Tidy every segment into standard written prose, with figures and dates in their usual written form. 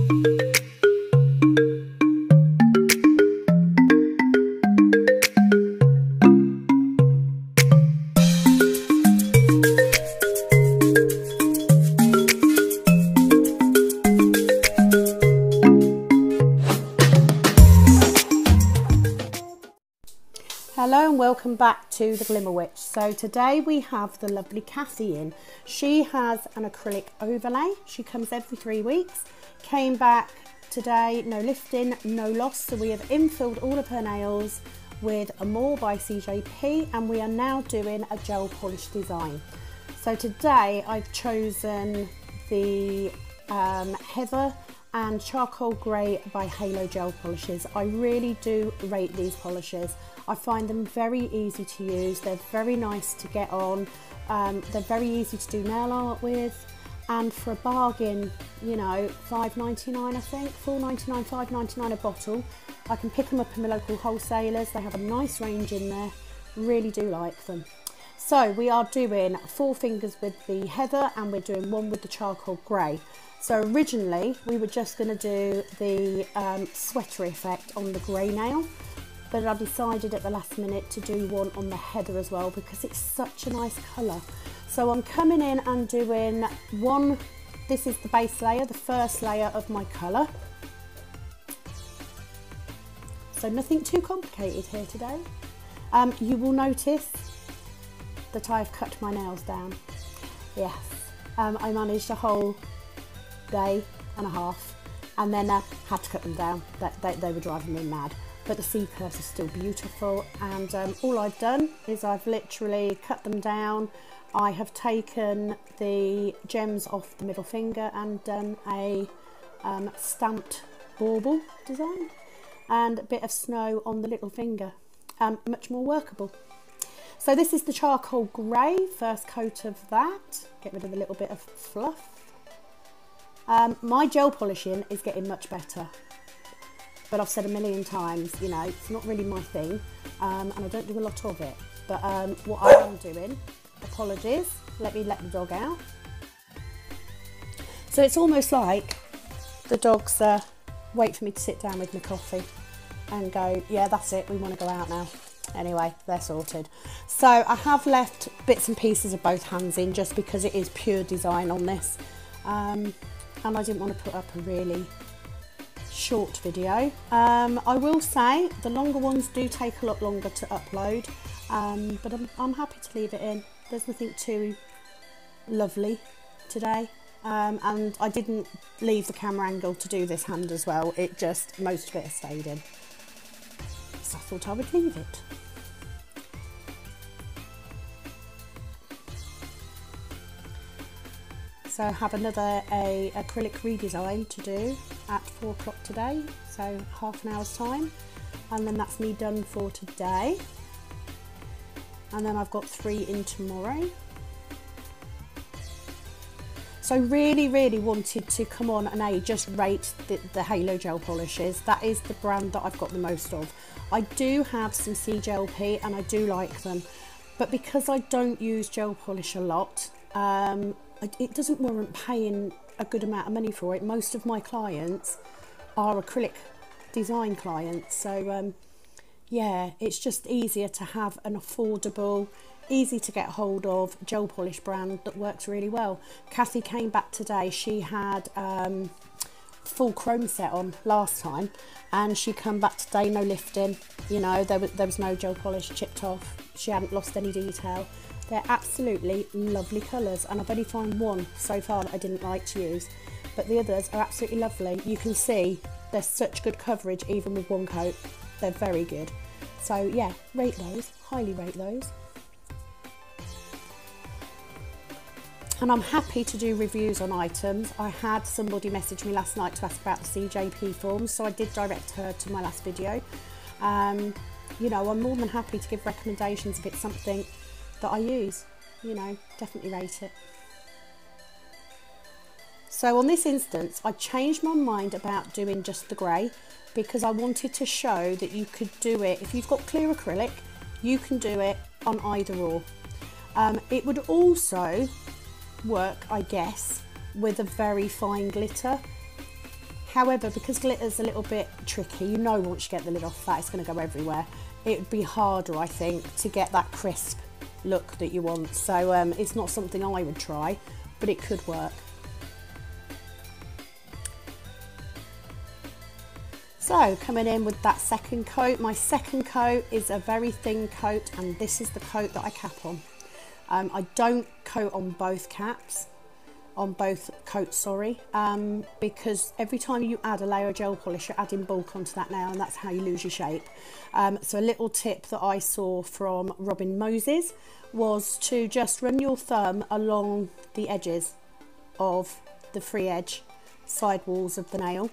Hello and welcome back to the Glimmer Witch. So today we have the lovely Kathy in. She has an acrylic overlay. She comes every 3 weeks. Came back today, no lifting, no loss. So we have infilled all of her nails with Amor by CJP, and we are now doing a gel polish design. So today I've chosen the Heather and Charcoal Grey by Halo gel polishes. I really do rate these polishes. I find them very easy to use. They're very nice to get on. They're very easy to do nail art with, and for a bargain, you know, $5.99 I think, $4.99, $5.99 a bottle. I can pick them up in my local wholesalers. They have a nice range in there. Really do like them. So we are doing 4 fingers with the Heather, and we're doing 1 with the Charcoal Grey. So originally we were just going to do the sweater effect on the grey nail, but I decided at the last minute to do 1 on the Heather as well because it's such a nice colour. So I'm coming in and doing 1, this is the base layer, the first layer of my colour. So nothing too complicated here today. You will notice that I've cut my nails down. Yes, I managed a whole day and a half, and then had to cut them down. They were driving me mad. But the C curves are still beautiful, and all I've done is I've literally cut them down. I have taken the gems off the middle finger and done a stamped bauble design and a bit of snow on the little finger. Much more workable. So this is the Charcoal Grey, first coat of that. Get rid of a little bit of fluff. My gel polishing is getting much better. But I've said a million times, you know, it's not really my thing, and I don't do a lot of it. But what I am doing, apologies, let me let the dog out. So it's almost like the dogs wait for me to sit down with my coffee and go, yeah, that's it, we want to go out now. Anyway, they're sorted. So I have left bits and pieces of both hands in just because it is pure design on this. And I didn't want to put up a really short video. I will say the longer ones do take a lot longer to upload, but I'm happy to leave it in. There's nothing too lovely today, and I didn't leave the camera angle to do this hand as well. It just, most of it has stayed in, so I thought I would leave it. So I have another acrylic redesign to do at 4 o'clock today, so half an hour's time, and then that's me done for today. And then I've got 3 in tomorrow. So really wanted to come on and just rate the Halo gel polishes. That is the brand that I've got the most of. I do have some CJP and I do like them, but because I don't use gel polish a lot, it doesn't warrant paying a good amount of money for it. Most of my clients are acrylic design clients, so yeah, it's just easier to have an affordable, easy to get hold of gel polish brand that works really well. Kathy came back today. She had full chrome set on last time, and she come back today, no lifting, you know, there was no gel polish chipped off. She hadn't lost any detail. They're absolutely lovely colours, and I've only found 1 so far that I didn't like to use, but the others are absolutely lovely. You can see there's such good coverage even with 1 coat. They're very good. So yeah, rate those, highly rate those. And I'm happy to do reviews on items. I had somebody message me last night to ask about the CJP forms, so I did direct her to my last video. You know, I'm more than happy to give recommendations if it's something that I use, you know, definitely rate it. So on this instance, I changed my mind about doing just the grey because I wanted to show that you could do it, if you've got clear acrylic, you can do it on either or. It would also work, I guess, with a very fine glitter. However, because glitter's a little bit tricky, you know once you get the lid off that it's going to go everywhere. It would be harder, I think, to get that crisp look that you want. So it's not something I would try, but it could work. So coming in with that second coat, my second coat is a very thin coat, and this is the coat that I cap on. I don't coat on both caps, on both coats, sorry, because every time you add a layer of gel polish, you're adding bulk onto that nail, and that's how you lose your shape. So a little tip that I saw from Robin Moses was to just run your thumb along the edges of the free edge side walls of the nail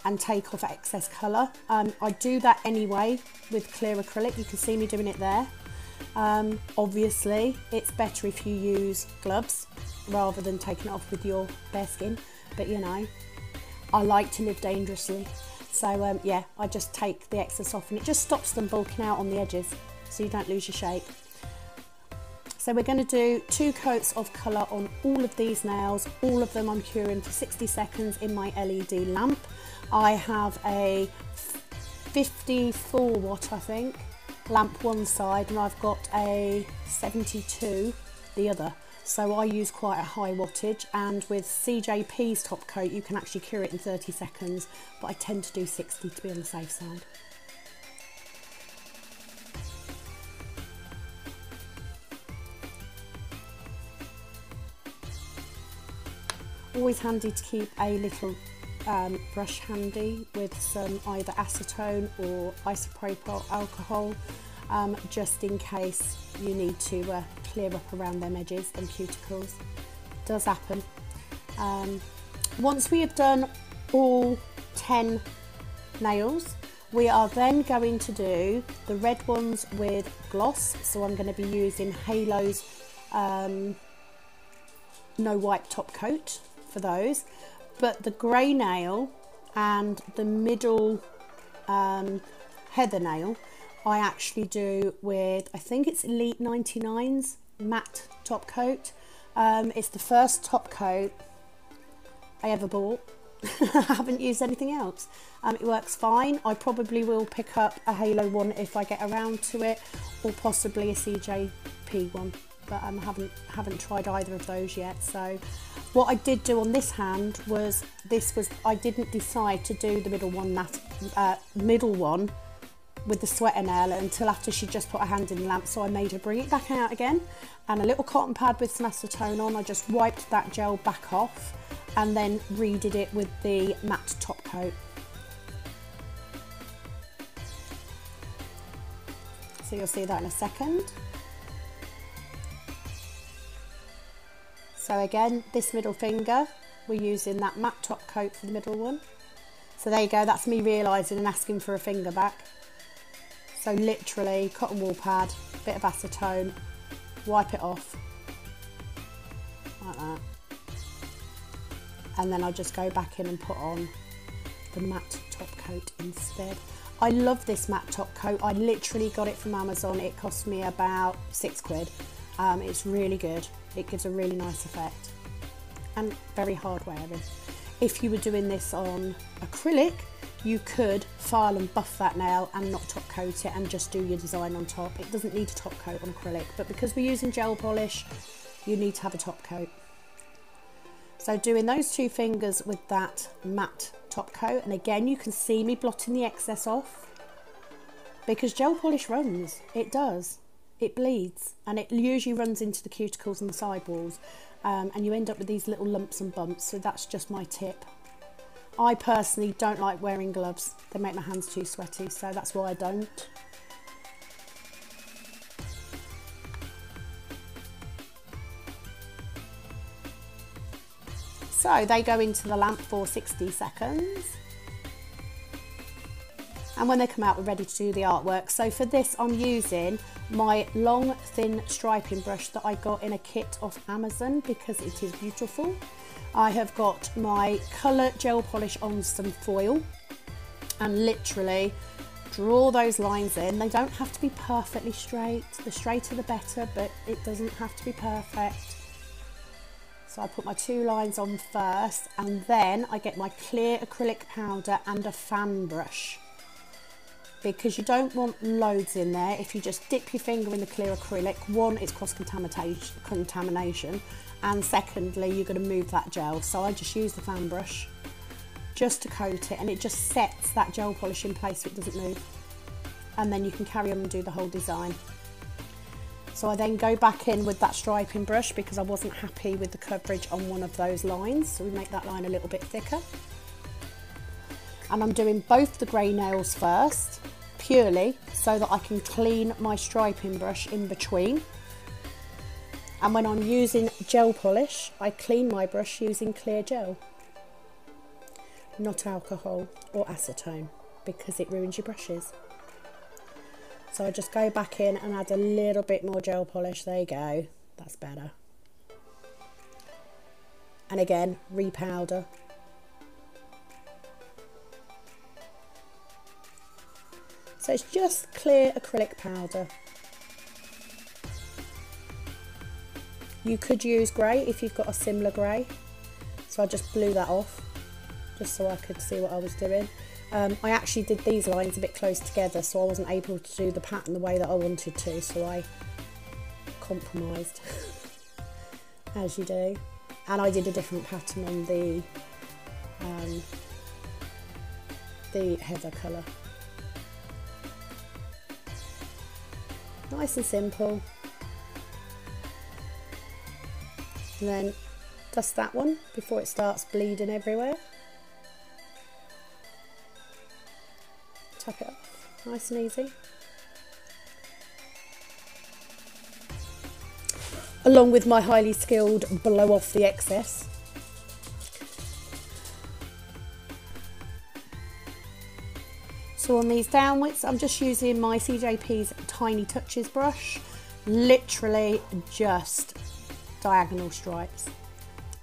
and take off excess colour. I do that anyway with clear acrylic. You can see me doing it there. Obviously it's better if you use gloves rather than taking it off with your bare skin, but you know, I like to live dangerously, so yeah, I just take the excess off, and it just stops them bulking out on the edges so you don't lose your shape. So we're going to do 2 coats of colour on all of these nails. All of them I'm curing for 60 seconds in my LED lamp. I have a 54 watt, I think, lamp one side, and I've got a 72 the other. So I use quite a high wattage, and with CJP's top coat you can actually cure it in 30 seconds, but I tend to do 60 to be on the safe side. Always handy to keep a little brush handy with some either acetone or isopropyl alcohol, just in case you need to clear up around them edges and cuticles. It does happen. Once we have done all 10 nails, we are then going to do the red ones with gloss. So I'm going to be using Halo's No Wipe top coat for those, but the grey nail and the middle heather nail I actually do with, I think it's Elite 99's matte top coat. It's the first top coat I ever bought. I haven't used anything else. It works fine. I probably will pick up a Halo one if I get around to it, or possibly a CJP one, but I haven't tried either of those yet. So what I did do on this hand was, I didn't decide to do the middle one with the sweater nail until after she just put her hand in the lamp, so I made her bring it back out again, and a little cotton pad with some acetone on. I just wiped that gel back off and then redid it with the matte top coat. So you'll see that in a second. So again, this middle finger, we're using that matte top coat for the middle one. So there you go, that's me realising and asking for a finger back. So literally, cotton wool pad, bit of acetone, wipe it off, like that. And then I'll just go back in and put on the matte top coat instead. I love this matte top coat. I literally got it from Amazon. It cost me about £6. It's really good. It gives a really nice effect and very hard wearing. If you were doing this on acrylic, you could file and buff that nail and not top coat it and just do your design on top. It doesn't need a top coat on acrylic, but because we're using gel polish, you need to have a top coat. So doing those 2 fingers with that matte top coat, and again you can see me blotting the excess off because gel polish runs, it does. It bleeds, and it usually runs into the cuticles and the sidewalls, and you end up with these little lumps and bumps. So that's just my tip. I personally don't like wearing gloves. They make my hands too sweaty, so that's why I don't. So they go into the lamp for 60 seconds. And when they come out, we're ready to do the artwork. So for this, I'm using my long, thin striping brush that I got in a kit off Amazon because it is beautiful. I have got my colour gel polish on some foil and literally draw those lines in. They don't have to be perfectly straight. The straighter the better, but it doesn't have to be perfect. So I put my 2 lines on first, and then I get my clear acrylic powder and a fan brush, because you don't want loads in there. If you just dip your finger in the clear acrylic, one, it's cross contamination, and secondly, you're going to move that gel. So I just use the fan brush just to coat it, and it just sets that gel polish in place so it doesn't move, and then you can carry on and do the whole design. So I then go back in with that striping brush because I wasn't happy with the coverage on one of those lines, so we make that line a little bit thicker. And I'm doing both the grey nails first, purely so that I can clean my striping brush in between. And when I'm using gel polish, I clean my brush using clear gel, not alcohol or acetone, because it ruins your brushes. So I just go back in and add a little bit more gel polish. There you go, that's better. And again, repowder. So it's just clear acrylic powder. You could use grey if you've got a similar grey. So I just blew that off, just so I could see what I was doing. I actually did these lines a bit close together, so I wasn't able to do the pattern the way that I wanted to, so I compromised, as you do. And I did a different pattern on the heather colour. Nice and simple. And then dust that one before it starts bleeding everywhere. Tap it off, nice and easy. Along with my highly skilled blow off the excess. So on these downwards, I'm just using my CJP's Tiny Touches brush, literally just diagonal stripes.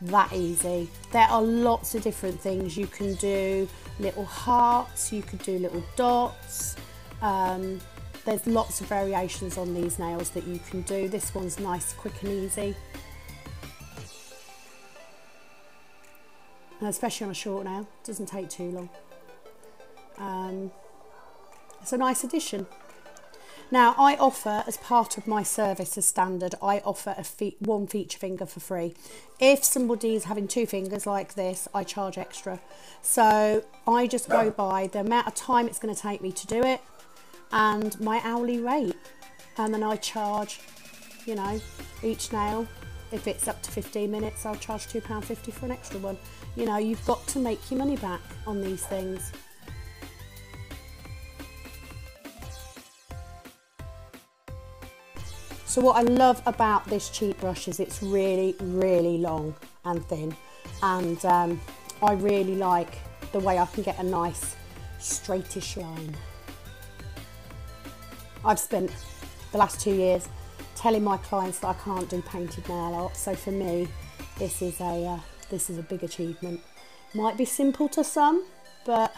That easy. There are lots of different things you can do. Little hearts, you could do little dots. There's lots of variations on these nails that you can do. This one's nice, quick and easy. And especially on a short nail, doesn't take too long. It's a nice addition. Now I offer, as part of my service as standard, I offer one feature finger for free. If somebody is having 2 fingers like this, I charge extra. So I just go by the amount of time it's going to take me to do it and my hourly rate. And then I charge, you know, each nail. If it's up to 15 minutes, I'll charge £2.50 for an extra one. You know, you've got to make your money back on these things. So what I love about this cheap brush is it's really, really long and thin, and I really like the way I can get a nice straightish line. I've spent the last 2 years telling my clients that I can't do painted nail art, so for me this is a big achievement. Might be simple to some, but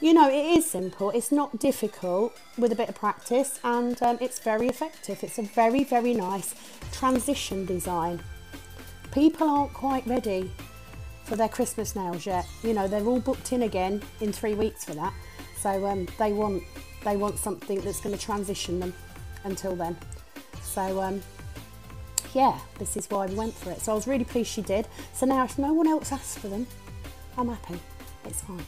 you know, it is simple. It's not difficult with a bit of practice, and it's very effective. It's a very, very nice transition design. People aren't quite ready for their Christmas nails yet. You know, they're all booked in again in 3 weeks for that. So they want something that's going to transition them until then. So yeah, this is why we went for it. So I was really pleased she did. So now if no one else asks for them, I'm happy. It's fine.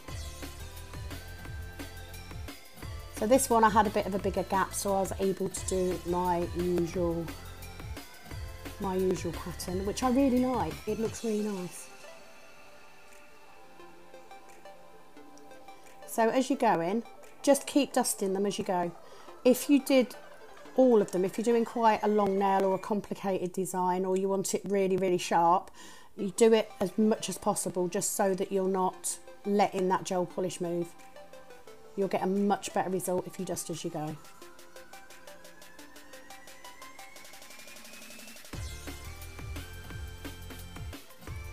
So this one I had a bit of a bigger gap, so I was able to do my usual pattern, which I really like. It looks really nice. So as you go in, just keep dusting them as you go. If you did all of them, if you're doing quite a long nail or a complicated design, or you want it really, really sharp, you do it as much as possible, just so that you're not letting that gel polish move. You'll get a much better result if you dust as you go.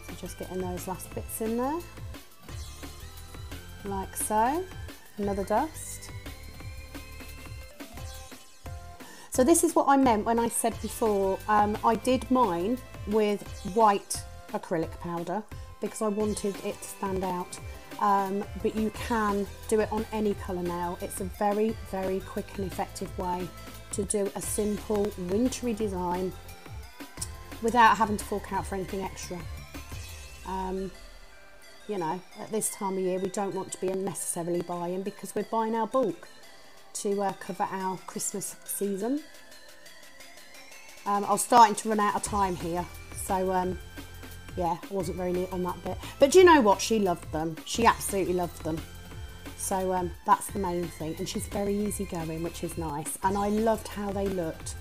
So just getting those last bits in there, like so. Another dust. So this is what I meant when I said before, I did mine with white acrylic powder because I wanted it to stand out. But you can do it on any colour nail. It's a very, very quick and effective way to do a simple wintry design without having to fork out for anything extra. You know, at this time of year we don't want to be unnecessarily buying, because we're buying our bulk to cover our Christmas season. I was starting to run out of time here, so yeah, I wasn't very neat on that bit. But do you know what? She loved them. She absolutely loved them. So that's the main thing. And she's very easygoing, which is nice. And I loved how they looked.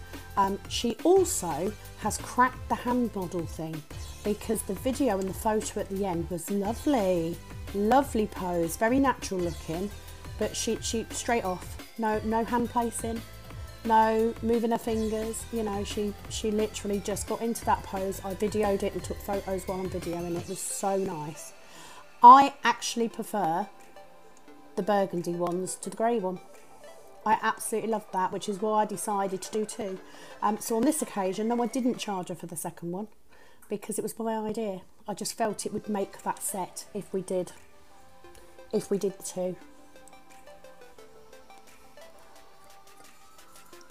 She also has cracked the hand model thing, because the video and the photo at the end was lovely. Lovely pose, very natural looking. But she straight off, no hand placing. No moving her fingers, you know, she literally just got into that pose. I videoed it and took photos while I'm videoing it. It was so nice. I actually prefer the burgundy ones to the grey one. I absolutely loved that, which is why I decided to do two. So on this occasion, no, I didn't charge her for the second one because it was my idea. I just felt it would make that set if we did the two.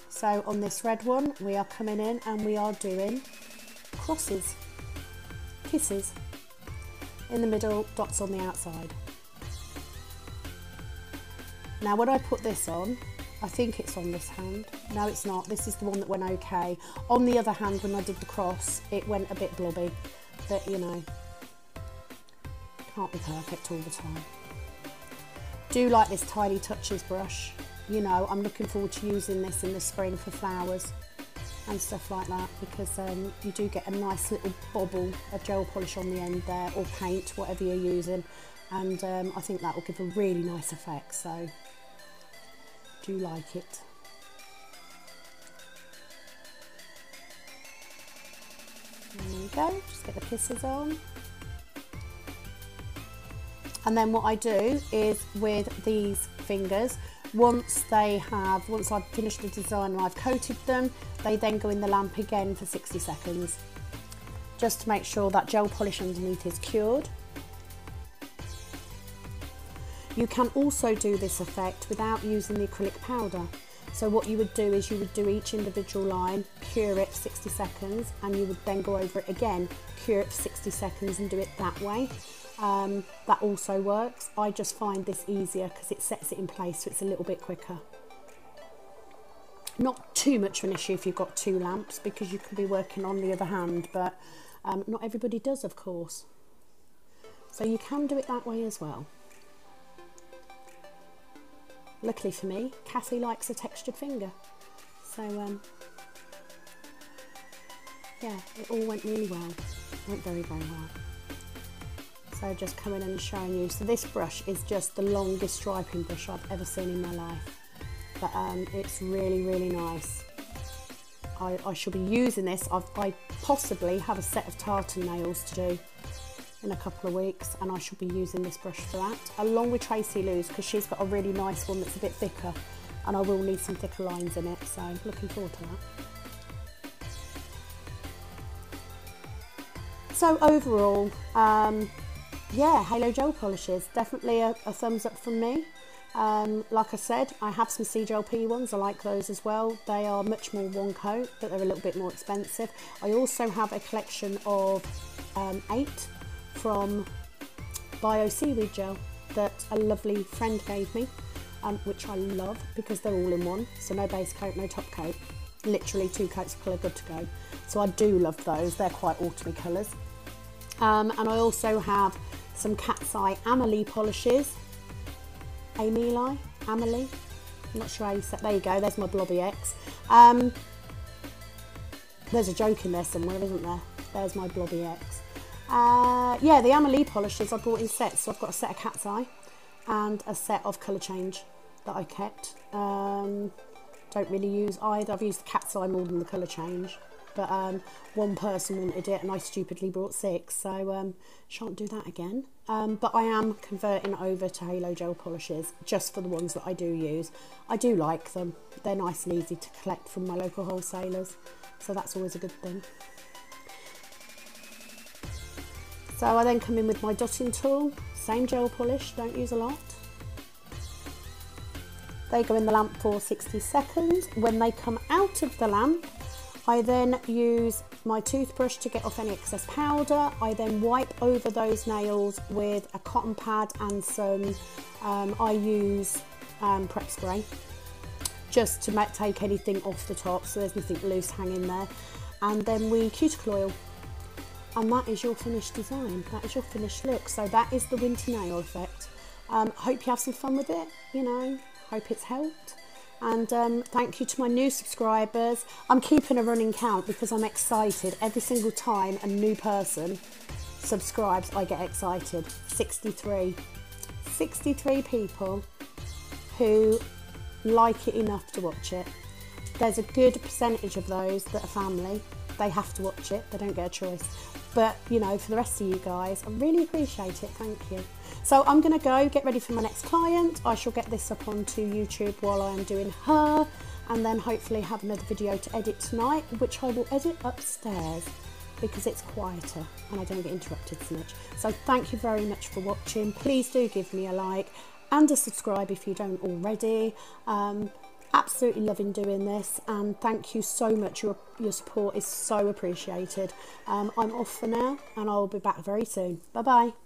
So on this red one, we are coming in and we are doing crosses, kisses, in the middle, dots on the outside. Now when I put this on, I think it's on this hand. No, it's not. This is the one that went okay. On the other hand, when I did the cross, it went a bit blobby, but you know, can't be perfect all the time. Do like this Tiny Touches brush. You know, I'm looking forward to using this in the spring for flowers and stuff like that, because you do get a nice little bobble of gel polish on the end there, or paint, whatever you're using, and I think that will give a really nice effect, so do like it. There we go, just get the kisses on. And then what I do is with these fingers, once I've finished the design and I've coated them, they then go in the lamp again for 60 seconds, just to make sure that gel polish underneath is cured. You can also do this effect without using the acrylic powder. So what you would do is you would do each individual line, cure it for 60 seconds, and you would then go over it again, cure it for 60 seconds and do it that way. That also works. I just find this easier because it sets it in place, so it's a little bit quicker. Not too much of an issue if you've got two lamps, because you can be working on the other hand, but not everybody does, of course. So you can do it that way as well. Luckily for me, Kathy likes a textured finger. So yeah, it all went really well. It went very, very well. So just coming in and showing you. So this brush is just the longest striping brush I've ever seen in my life. But it's really, really nice. I shall be using this. I possibly have a set of tartan nails to do in a couple of weeks, and I shall be using this brush for that, along with Tracy Lou's, because she's got a really nice one that's a bit thicker, and I will need some thicker lines in it, so looking forward to that. So overall, yeah, Halo gel polishes, definitely a thumbs up from me. Like I said, I have some CGLP ones, I like those as well. They are much more one coat, but they're a little bit more expensive. I also have a collection of 8 from Bio Seaweed Gel that a lovely friend gave me, which I love because they're all in one, so no base coat, no top coat, literally 2 coats of colour good to go. So I do love those, they're quite autumny colours. And I also have some Cat's Eye Amelie polishes. Amelie? I'm not sure how you say. There you go, there's my Blobby X. There's a joke in there somewhere, isn't there? There's my Blobby X. Yeah, the Amelie polishes I bought in sets. So I've got a set of Cat's Eye and a set of Colour Change that I kept. Don't really use either. I've used the Cat's Eye more than the Colour Change. But one person wanted it and I stupidly brought 6, so shan't do that again. But I am converting over to Halo gel polishes just for the ones that I do use. I do like them. They're nice and easy to collect from my local wholesalers, so that's always a good thing. So I then come in with my dotting tool, same gel polish, don't use a lot. They go in the lamp for 60 seconds. When they come out of the lamp, I then use my toothbrush to get off any excess powder. I then wipe over those nails with a cotton pad and some, I use prep spray, just to take anything off the top so there's nothing loose hanging there. And then we cuticle oil. And that is your finished design, that is your finished look. So that is the winter nail effect. Hope you have some fun with it, you know, hope it's helped. And thank you to my new subscribers. I'm keeping a running count because I'm excited. Every single time a new person subscribes, I get excited. 63 people who like it enough to watch it. There's a good percentage of those that are family. They have to watch it, they don't get a choice. But, you know, for the rest of you guys, I really appreciate it, thank you. So I'm gonna go get ready for my next client. I shall get this up onto YouTube while I am doing her, and then hopefully have another video to edit tonight, which I will edit upstairs because it's quieter and I don't get interrupted so much. So thank you very much for watching. Please do give me a like and a subscribe if you don't already. Absolutely loving doing this, and thank you so much. Your support is so appreciated. I'm off for now and I'll be back very soon. Bye bye.